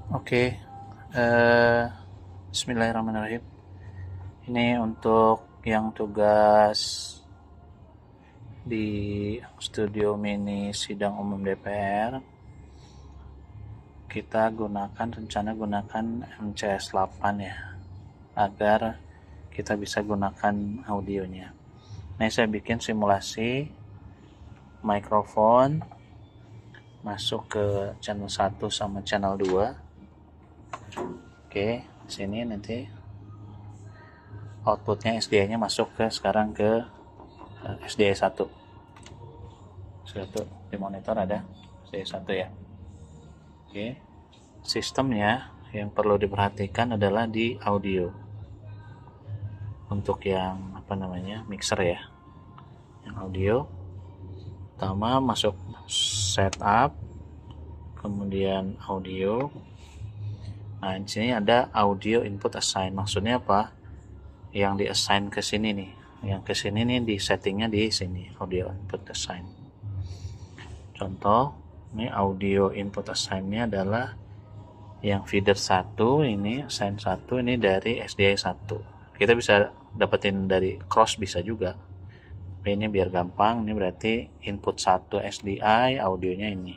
Oke, eh, Bismillahirrahmanirrahim. Ini untuk yang tugas di studio mini sidang umum DPR, kita gunakan MCS 8 ya, agar kita bisa gunakan audionya. Nah, saya bikin simulasi mikrofon masuk ke channel 1 sama channel 2. Oke, sini nanti outputnya SDI-nya masuk ke sekarang ke SDI 1. Di monitor ada SDI 1 ya. Oke. Sistemnya yang perlu diperhatikan adalah di audio. Untuk yang mixer ya. Yang audio pertama masuk setup, kemudian audio. Nah, di sini ada audio input assign. Maksudnya apa? Yang di assign ke sini nih. Yang ke sini nih di settingnya di sini, audio input assign. Contoh, ini audio input assign-nya adalah yang feeder 1 ini, assign 1 ini dari SDI 1. Kita bisa dapetin dari cross bisa juga. Tapi ini biar gampang, ini berarti input 1 SDI, audionya ini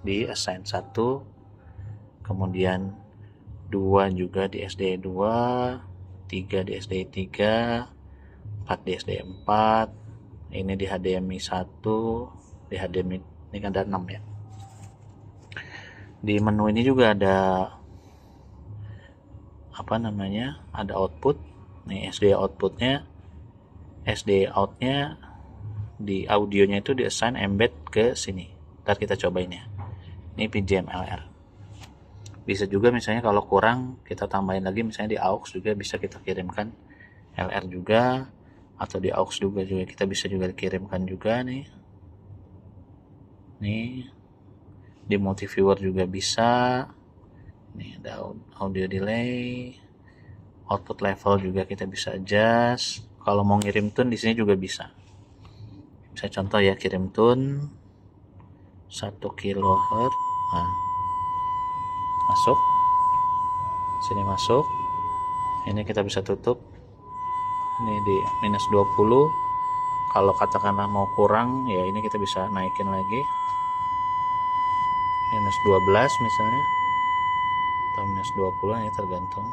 di assign 1, kemudian 2 juga di SDI 2, 3 di SDI 3, 4 di SDI 4, ini di HDMI 1, di HDMI ini kan ada 6 ya. Di menu ini juga ada ada output. Nih SDI outputnya, SDI outnya di audionya itu di assign embed ke sini. Ntar kita cobain ya. Ini PJM LR. Bisa juga misalnya kalau kurang kita tambahin lagi, misalnya di AUX juga bisa kita kirimkan LR juga, atau di AUX juga kita bisa juga kirimkan juga nih. Nih di multiviewer juga bisa. Nih ada audio delay, output level juga kita bisa adjust. Kalau mau ngirim tune di sini juga bisa. Saya contoh ya, kirim tune 1 kHz. Nah, masuk. Sini masuk. Ini kita bisa tutup. Ini di minus 20. Kalau katakanlah mau kurang, ya ini kita bisa naikin lagi. Minus 12 misalnya. Atau minus 20, ini tergantung.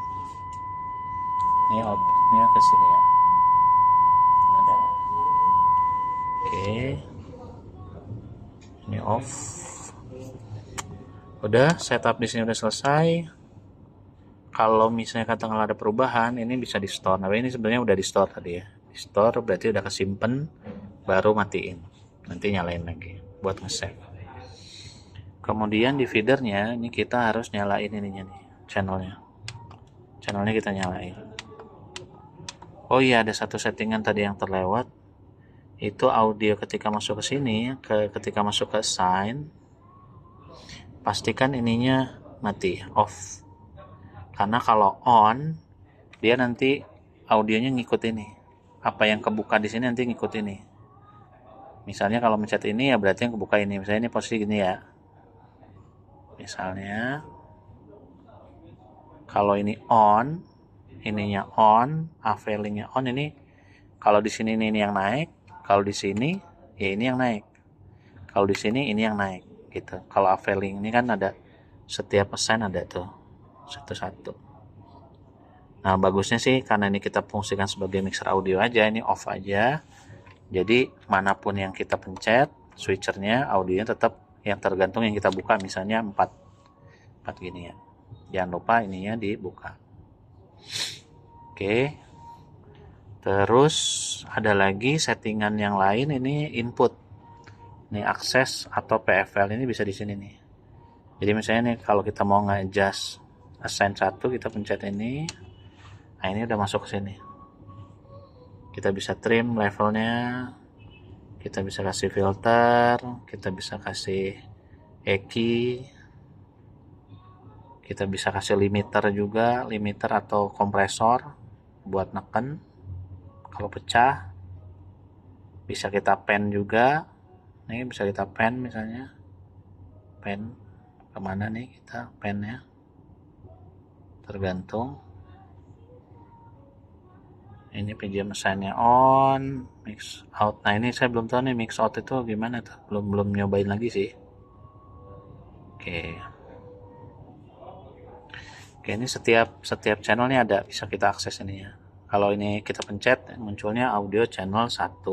Ini outputnya ke sini ya. Ada. Oke. Ini off. Udah, setup di sini udah selesai. Kalau misalnya katakanlah ada perubahan, ini bisa di store. Nah, ini sebenarnya udah di store tadi ya. Di store berarti udah kesimpan, baru matiin. Nanti nyalain lagi buat nge-save. Kemudian di feedernya ini kita harus nyalain ininya nih, channelnya. Channelnya kita nyalain. Oh iya, ada satu settingan tadi yang terlewat. Itu audio ketika masuk ke sini, ketika masuk ke assign, pastikan ininya mati, off. Karena kalau on, dia nanti audionya ngikut ini. Apa yang kebuka di sini nanti ngikut ini. Misalnya kalau mencet ini ya berarti yang kebuka ini. Misalnya ini posisi gini ya. Misalnya kalau ini on, ininya on, availingnya on, ini kalau di sini ini yang naik, kalau di sini ya ini yang naik. Kalau di sini ini yang naik gitu. Kalau availing ini kan ada setiap assign ada tuh satu-satu. Nah, bagusnya sih karena ini kita fungsikan sebagai mixer audio aja, ini off aja. Jadi manapun yang kita pencet, switchernya audionya tetap yang tergantung yang kita buka, misalnya 4 gini ya. Jangan lupa ininya dibuka. Oke. Terus ada lagi settingan yang lain, ini input. Ini akses atau PFL ini bisa di sini nih. Jadi misalnya nih kalau kita mau nge-adjust assign 1, kita pencet ini. Nah, ini udah masuk ke sini. Kita bisa trim levelnya, kita bisa kasih filter, kita bisa kasih EQ, kita bisa kasih limiter juga, limiter atau kompresor buat neken kalau pecah. Bisa kita pen juga, nih bisa kita pen, misalnya pen kemana nih kita pennya, tergantung. Ini PGM sign-nya on, mix out. Nah ini saya belum tahu nih mix out itu gimana tuh, belum nyobain lagi sih. Oke, ini setiap channel nih ada, bisa kita akses ini ya. Kalau ini kita pencet munculnya audio channel 1.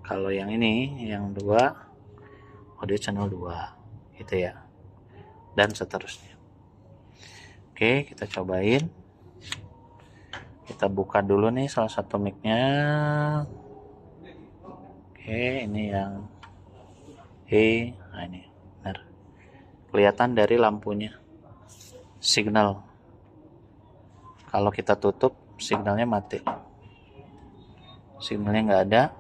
Kalau yang ini yang 2 audio channel 2 gitu ya, dan seterusnya. Oke, kita cobain. Kita buka dulu nih salah satu mic-nya. Oke, ini yang nah ini benar. Kelihatan dari lampunya. Signal. Kalau kita tutup, signalnya mati. Signalnya nggak ada.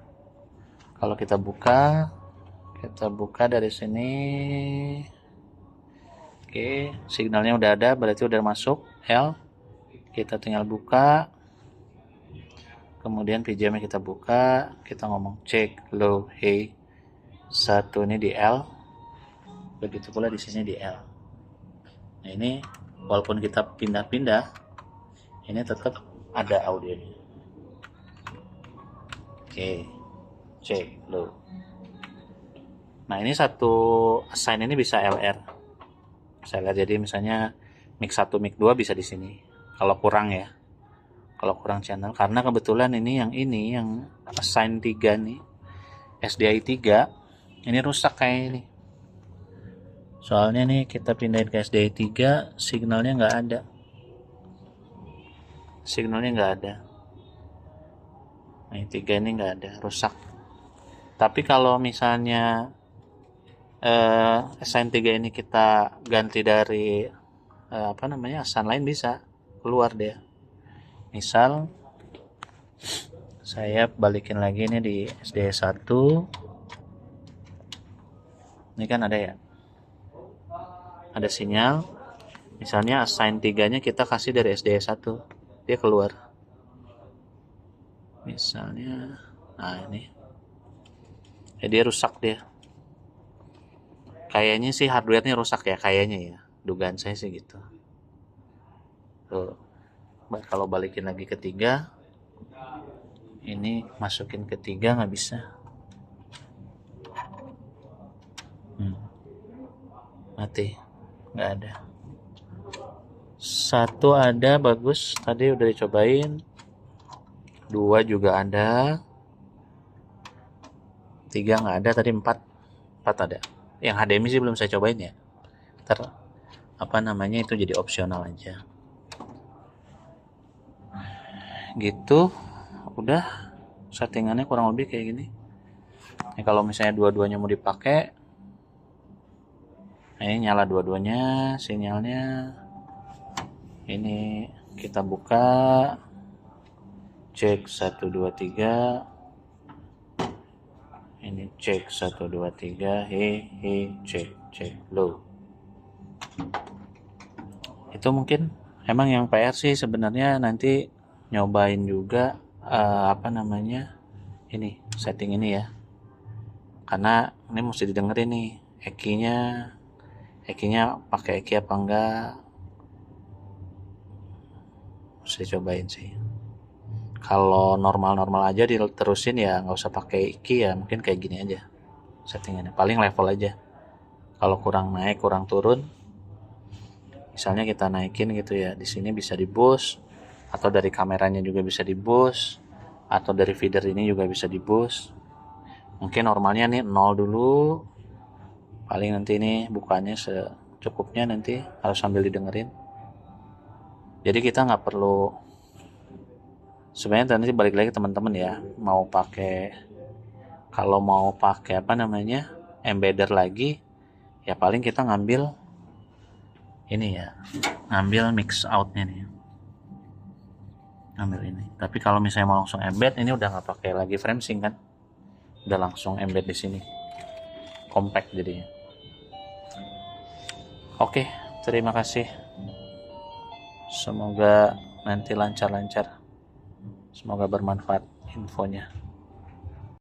Kalau kita buka dari sini. Oke, signalnya udah ada, berarti udah masuk L. Kita tinggal buka, kemudian PGM kita buka, kita ngomong cek low hey 1 ini di L, begitu pula di sini di L. Nah ini walaupun kita pindah-pindah, ini tetap ada audionya. Oke, cek low. Nah ini satu assign ini bisa LR. Saya lihat, jadi misalnya mic 1 mic 2 bisa di sini. Kalau kurang ya, kalau kurang channel, karena kebetulan ini yang assign 3 nih, SDI 3 ini rusak kayak ini. Soalnya nih kita pindahin ke SDI 3, signalnya nggak ada. Nah, 3 ini nggak ada, rusak. Tapi kalau misalnya assign 3 ini kita ganti dari assign lain, bisa keluar dia. Misal saya balikin lagi nih di SDI 1. Ini kan ada ya, ada sinyal. Misalnya assign 3 nya kita kasih dari SDI 1, dia keluar. Misalnya nah ini ya, dia rusak dia. Kayaknya sih hardware-nya rusak ya, kayaknya ya, dugaan saya sih gitu. Tuh, kalau balikin lagi ke 3, ini masukin ke 3 nggak bisa. Mati, nggak ada. 1 ada, bagus, tadi udah dicobain. 2 juga ada. 3 nggak ada, tadi 4 ada. Yang HDMI sih belum saya cobain ya, itu jadi opsional aja gitu. Udah, settingannya kurang lebih kayak gini. Nah, kalau misalnya dua-duanya mau dipakai, ini nyala dua-duanya sinyalnya. Ini kita buka, cek 1 2 3. Ini cek 1 2 3, cek low. Itu mungkin emang yang PR sih sebenarnya nanti nyobain juga ini setting ini ya, karena ini mesti didengerin nih Eki-nya pakai Eki apa enggak, mesti cobain sih. Kalau normal aja diterusin ya, nggak usah pakai Eki ya, mungkin kayak gini aja settingannya, paling level aja. Kalau kurang naik kurang turun, misalnya kita naikin gitu ya, di sini bisa di boost, atau dari kameranya juga bisa di boost, atau dari feeder ini juga bisa di boost. Mungkin normalnya nih 0 dulu, paling nanti ini bukanya secukupnya, nanti harus sambil didengerin. Jadi kita nggak perlu, sebenarnya nanti balik lagi teman-teman ya, kalau mau pakai embedder lagi ya, paling kita ngambil mix outnya nih, ngambil ini. Tapi kalau misalnya mau langsung embed, ini udah nggak pakai lagi FrameSync kan, udah langsung embed di sini, compact jadinya. Oke, terima kasih, semoga nanti lancar-lancar, semoga bermanfaat infonya.